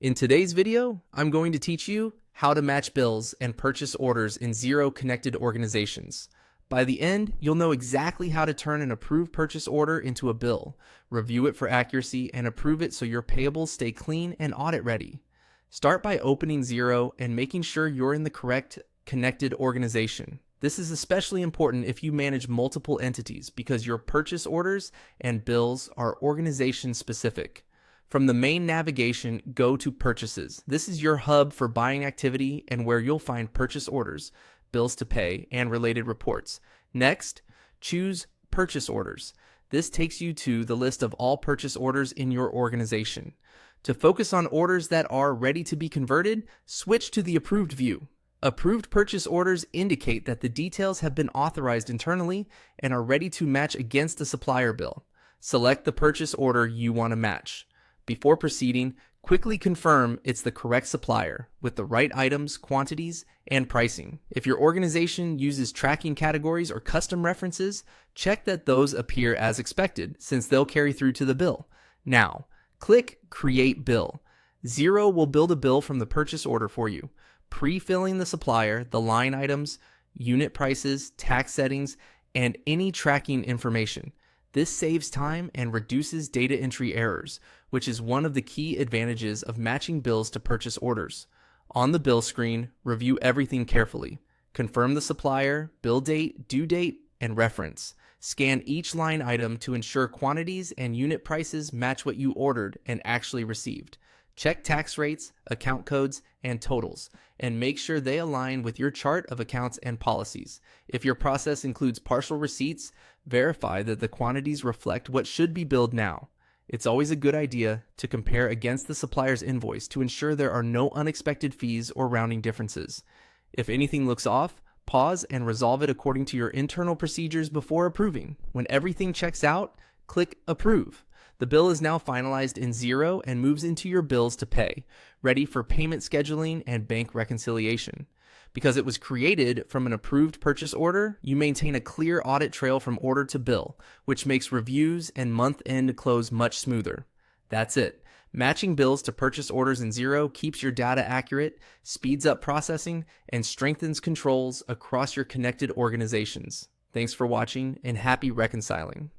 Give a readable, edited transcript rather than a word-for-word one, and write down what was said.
In today's video, I'm going to teach you how to match bills and purchase orders in Xero connected organizations. By the end, you'll know exactly how to turn an approved purchase order into a bill, review it for accuracy, and approve it so your payables stay clean and audit ready. Start by opening Xero and making sure you're in the correct connected organization. This is especially important if you manage multiple entities because your purchase orders and bills are organization specific. From the main navigation, go to Purchases. This is your hub for buying activity and where you'll find purchase orders, bills to pay, and related reports. Next, choose Purchase Orders. This takes you to the list of all purchase orders in your organization. To focus on orders that are ready to be converted, switch to the Approved view. Approved purchase orders indicate that the details have been authorized internally and are ready to match against a supplier bill. Select the purchase order you want to match. Before proceeding, quickly confirm it's the correct supplier with the right items, quantities, and pricing. If your organization uses tracking categories or custom references, check that those appear as expected since they'll carry through to the bill. Now, click Create Bill. Xero will build a bill from the purchase order for you, pre-filling the supplier, the line items, unit prices, tax settings, and any tracking information. This saves time and reduces data entry errors, which is one of the key advantages of matching bills to purchase orders. On the bill screen, review everything carefully. Confirm the supplier, bill date, due date, and reference. Scan each line item to ensure quantities and unit prices match what you ordered and actually received. Check tax rates, account codes, and totals, and make sure they align with your chart of accounts and policies. If your process includes partial receipts, verify that the quantities reflect what should be billed now. It's always a good idea to compare against the supplier's invoice to ensure there are no unexpected fees or rounding differences. If anything looks off, pause and resolve it according to your internal procedures before approving. When everything checks out, click Approve. The bill is now finalized in Xero and moves into your bills to pay, ready for payment scheduling and bank reconciliation. Because it was created from an approved purchase order, you maintain a clear audit trail from order to bill, which makes reviews and month-end close much smoother. That's it. Matching bills to purchase orders in Xero keeps your data accurate, speeds up processing, and strengthens controls across your connected organizations. Thanks for watching and happy reconciling.